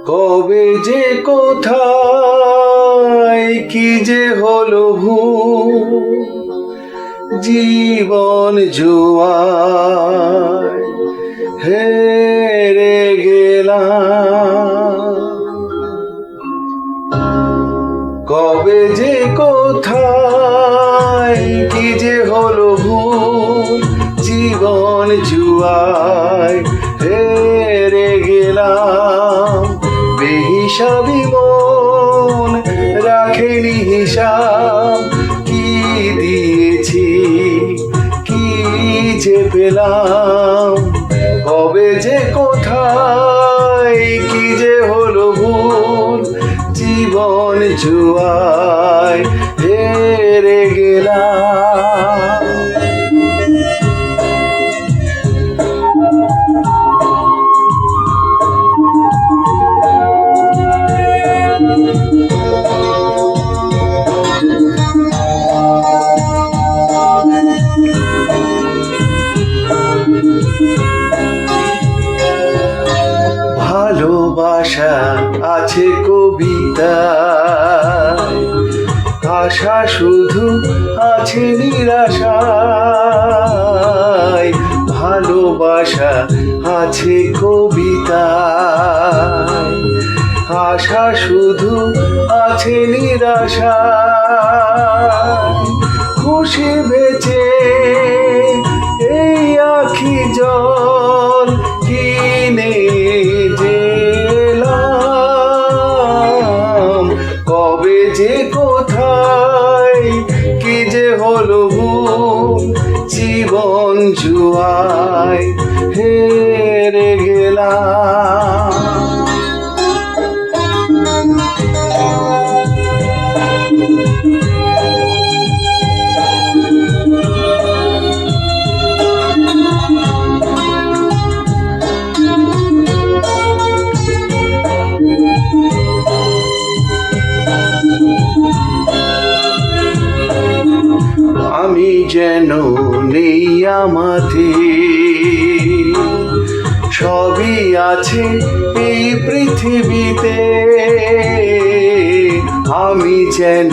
কবে যে কোথায় কি যে হলো ভুল, জীবন জুয়ায় হেরে গেলাম। কবে যে কোথায় কি যে হলো ভুল, জীবন জুয়ায় হেরে গেলাম। বেহিসাবি মন রাখেনি হিসাব, কি দিয়েছি কি যে পেলাম। কবে যে কোথায় কি যে হলো ভুল, জীবন জুয়ায় হেরে গেলাম। ভালোবাসা আছে কবিতায়, আশা শুধু আছে নিরাশায়। ভালোবাসা আছে কবিতায়, আশা শুধু আছে নিরাশায়। খুশি বেঁচে এই আখি জল কিনে যেলাম। কবে যে কোথায় কি যে হলো ভুল, জীবন জুয়ায় হেরে গেলাম। আমি যেন নেই আমাতে, সবই আছে এই পৃথিবীতে। আমি যেন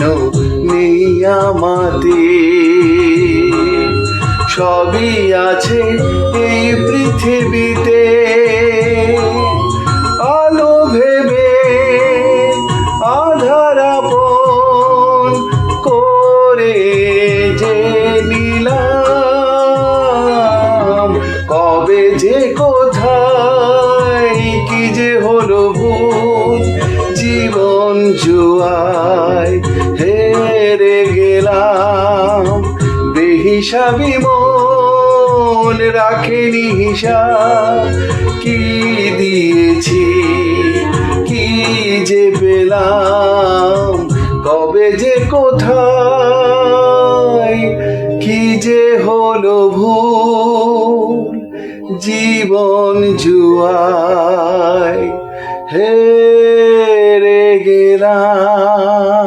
নেই আমাতে, সবই আছে এই পৃথিবীতে। আলো ভেবে আধার আপন করে যে নিলাম। কবে যে কোথায় কি যে হলো ভুল, জীবন জুয়ায় হেরে গেলাম। বেহিসাবি মন রাখেনি হিসাব, কি দিয়েছি কি যে পেলাম। কবে যে কোথায় কি যে হলো ভুল, জীবন জুয়ায় হেরে গেলাম।